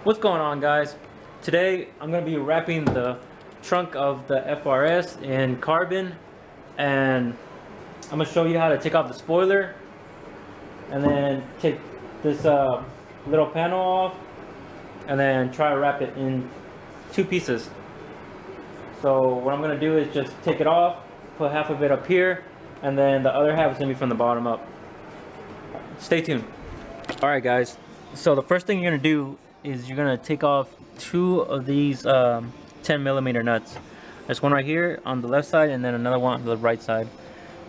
What's going on, guys? Today I'm going to be wrapping the trunk of the FRS in carbon, and I'm going to show you how to take off the spoiler and then take this little panel off and then try to wrap it in two pieces. So what I'm going to do is just take it off, put half of it up here, and then the other half is going to be from the bottom up. Stay tuned. Alright guys, so the first thing you're going to do is you're going to take off two of these 10mm nuts. There's one right here on the left side and then another one on the right side.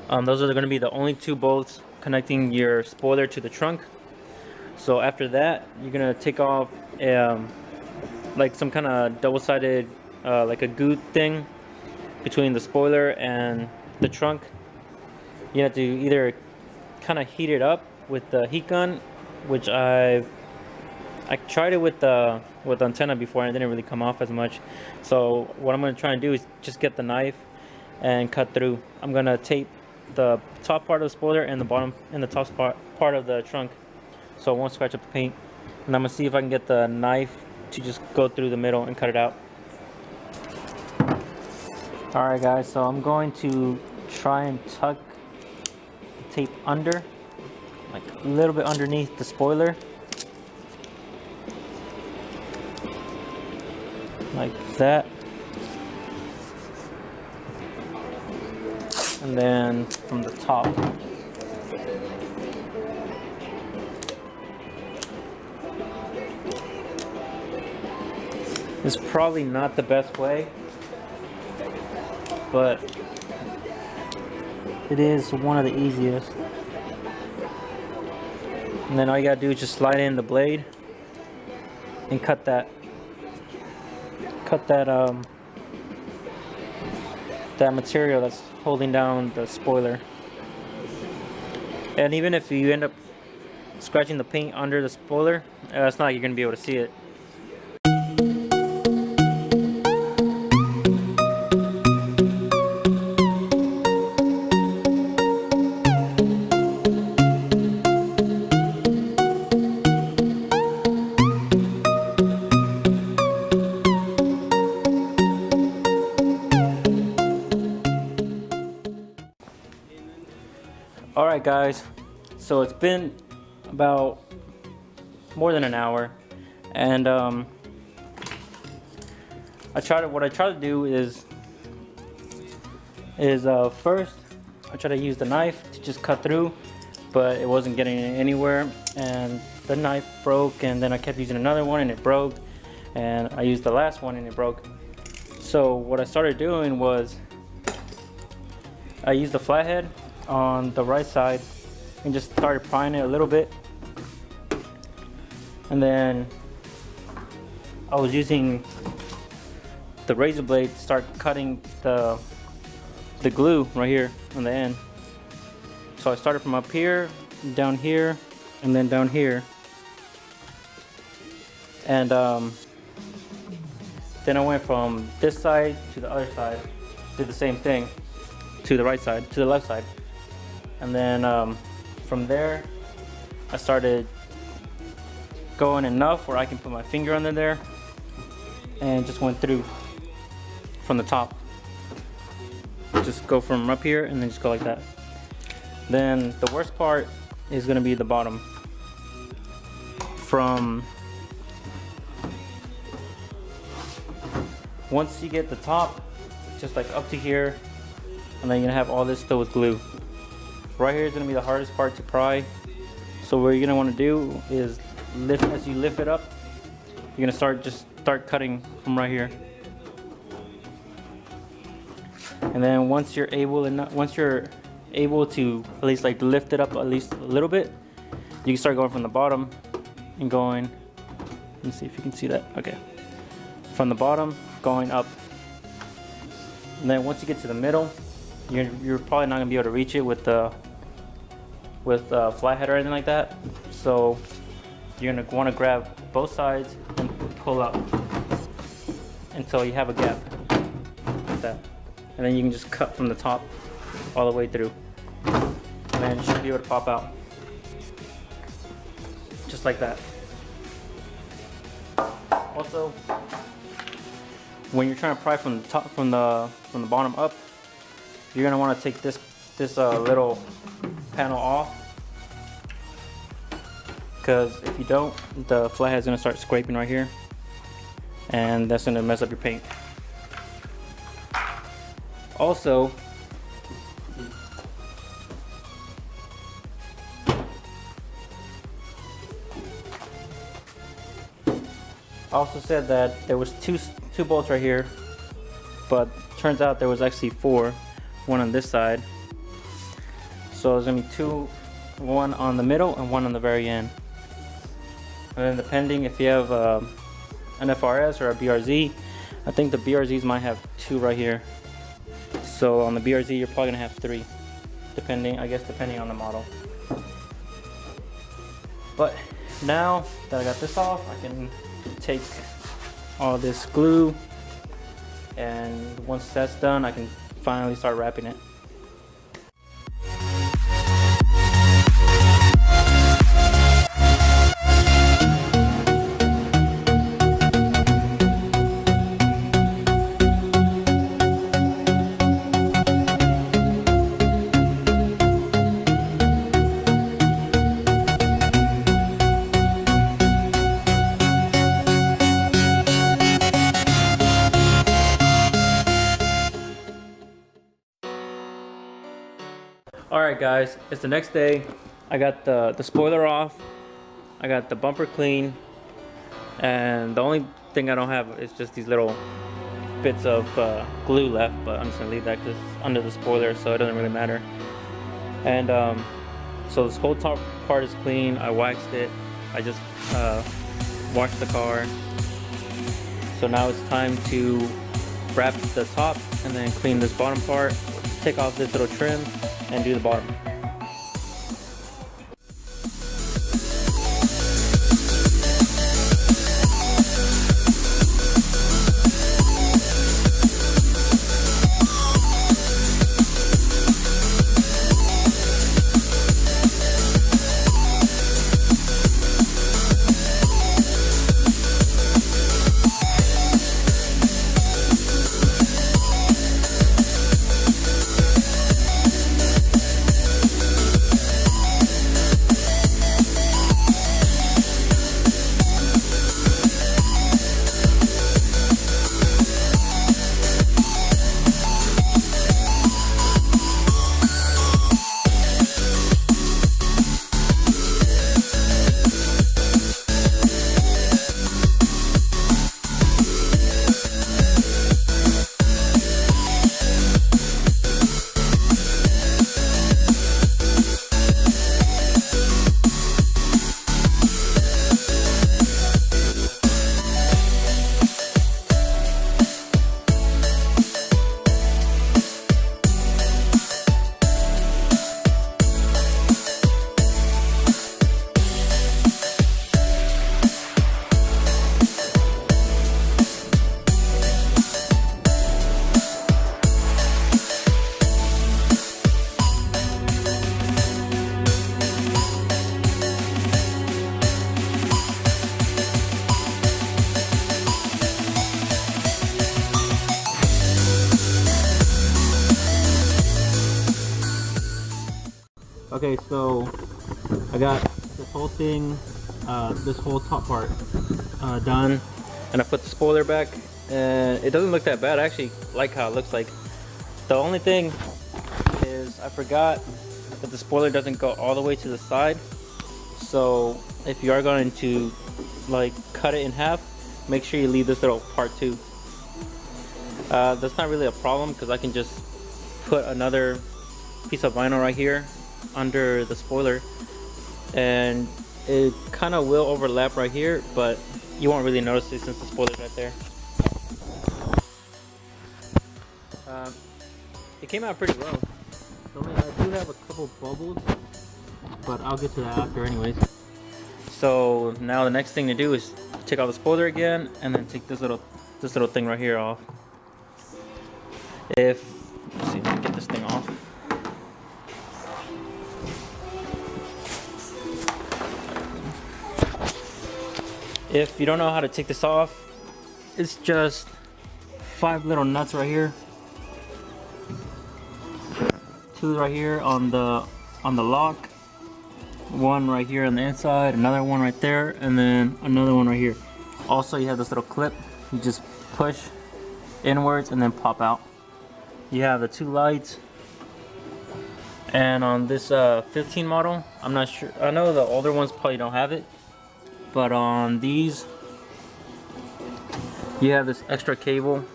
Those are going to be the only two bolts connecting your spoiler to the trunk. So after that, you're going to take off like some kind of double-sided like a glue thing between the spoiler and the trunk. You have to either kind of heat it up with the heat gun, which I tried it with the antenna before and it didn't really come off as much. So what I'm going to try and do is just get the knife and cut through. I'm going to tape the top part of the spoiler and the bottom and the top part of the trunk so it won't scratch up the paint. And I'm going to see if I can get the knife to just go through the middle and cut it out. Alright guys, so I'm going to try and tuck the tape under, like a little bit underneath the spoiler. Like that. And then from the top. It's probably not the best way, but it is one of the easiest. And then all you gotta do is just slide in the blade and cut that that material that's holding down the spoiler. And even if you end up scratching the paint under the spoiler, it's not like you're gonna be able to see it. Alright guys, so it's been about more than an hour, and what I try to do is first I try to use the knife to just cut through, but it wasn't getting anywhere, and the knife broke, and then I kept using another one and it broke, and I used the last one and it broke. So what I started doing was I used the flathead on the right side and just started prying it a little bit, and then I was using the razor blade to start cutting the glue right here on the end. So I started from up here, down here, and then down here, and then I went from this side to the other side, did the same thing to the right side, to the left side. And then from there, I started going enough where I can put my finger under there and just went through from the top. Just go from up here and then just go like that. Then the worst part is gonna be the bottom. From once you get the top, just like up to here, and then you're gonna have all this still with glue. Right here is going to be the hardest part to pry. So what you're going to want to do is as you lift it up, you're going to start cutting from right here. And then once you're able to at least like lift it up at least a little bit, you can start going from the bottom and going. Let me see if you can see that. Okay. From the bottom going up. And then once you get to the middle, you're probably not going to be able to reach it with flathead or anything like that. So you're going to want to grab both sides and pull up until you have a gap like that. And then you can just cut from the top all the way through. And then it should be able to pop out. Just like that. Also, when you're trying to pry from the top, from the bottom up, you're gonna want to take this little panel off, because if you don't, the flathead's gonna start scraping right here, and that's gonna mess up your paint. Also, I also said that there was two bolts right here, but turns out there was actually 4, one on this side. So there's gonna be 2, one on the middle and one on the very end. And then depending if you have an FRS or a BRZ, I think the BRZs might have 2 right here. So on the BRZ you're probably gonna have 3, depending on the model. But now that I got this off, I can take all this glue, and once that's done, I can finally start wrapping it. Alright guys, it's the next day. I got the spoiler off, I got the bumper clean, and the only thing I don't have is just these little bits of glue left, but I'm just gonna leave that because it's under the spoiler, so it doesn't really matter. And so this whole top part is clean. I waxed it, I just washed the car. So now it's time to wrap the top and then clean this bottom part, take off this little trim, and do the bottom. Okay, so I got this whole thing, this whole top part done, and I put the spoiler back, and it doesn't look that bad. I actually like how it looks like. The only thing is I forgot that the spoiler doesn't go all the way to the side, so if you are going to like cut it in half, make sure you leave this little part too. That's not really a problem because I can just put another piece of vinyl right here under the spoiler, and it kind of will overlap right here, but you won't really notice it since the spoiler's right there. It came out pretty well. I do have a couple bubbles, but I'll get to that after anyways. So now the next thing to do is take out the spoiler again, and then take this little thing right here off. Let's see if I can get this thing off. If you don't know how to take this off, it's just 5 little nuts right here. 2 right here on the lock. 1 right here on the inside, another one right there, and then another one right here. Also, you have this little clip. You just push inwards and then pop out. You have the 2 lights. And on this 15 model, I'm not sure. I know the older ones probably don't have it, but on these, you have this extra cable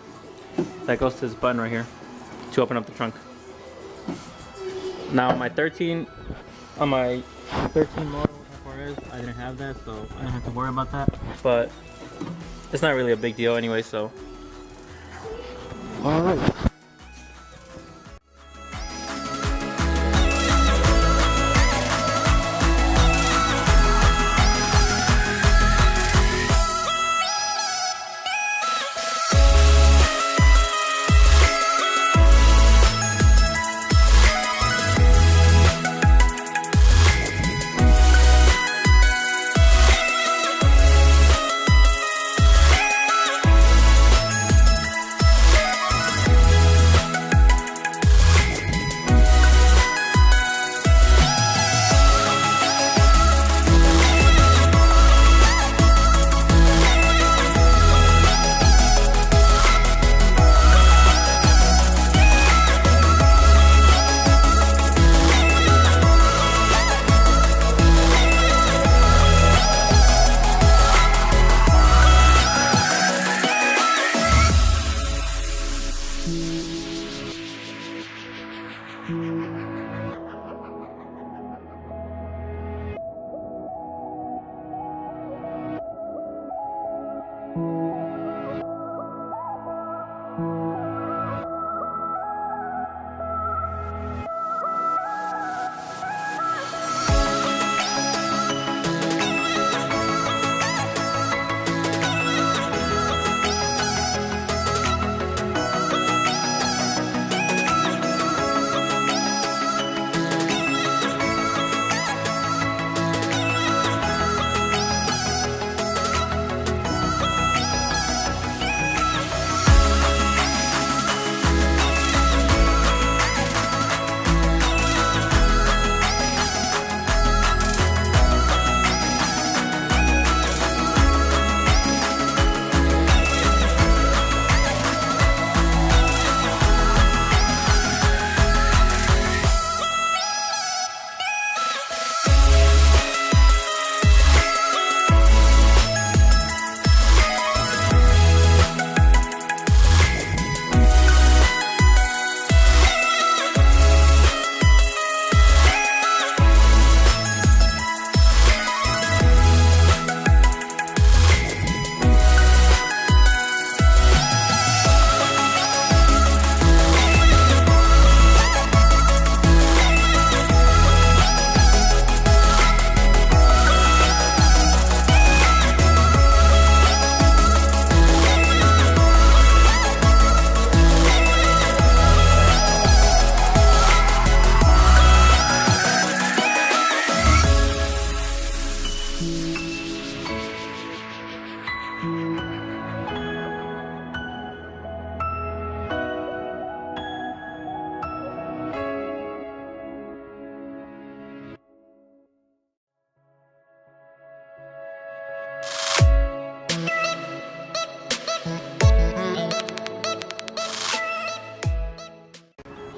that goes to this button right here to open up the trunk. Now on my 13 model FRS, I didn't have that, so I don't have to worry about that. But it's not really a big deal anyway, so. All right.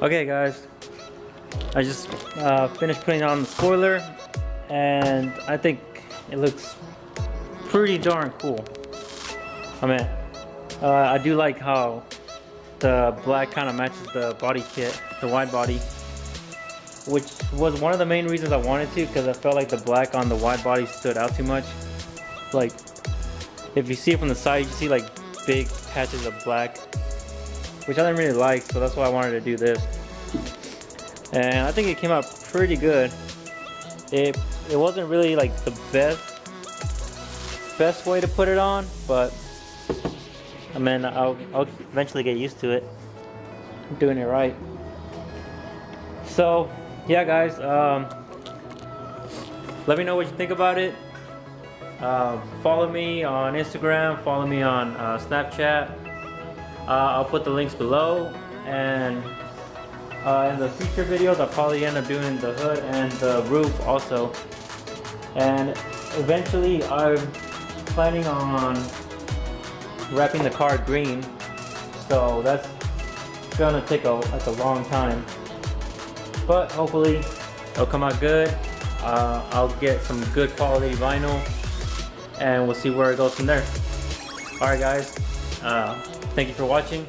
Okay guys, I just finished putting on the spoiler and I think it looks pretty darn cool. I mean, I do like how the black kind of matches the body kit, the wide body, which was one of the main reasons I wanted to, because I felt like the black on the wide body stood out too much. Like, if you see it from the side, you see like big patches of black, which I didn't really like, so that's why I wanted to do this. And I think it came out pretty good. It wasn't really like the best way to put it on, but I mean, I'll eventually get used to it. I'm doing it right. So yeah guys, let me know what you think about it. Follow me on Instagram, follow me on Snapchat. I'll put the links below, and in the future videos I'll probably end up doing the hood and the roof also. And eventually I'm planning on wrapping the car green, so that's gonna take a long time, but hopefully it'll come out good. I'll get some good quality vinyl and we'll see where it goes from there. Alright guys, thank you for watching.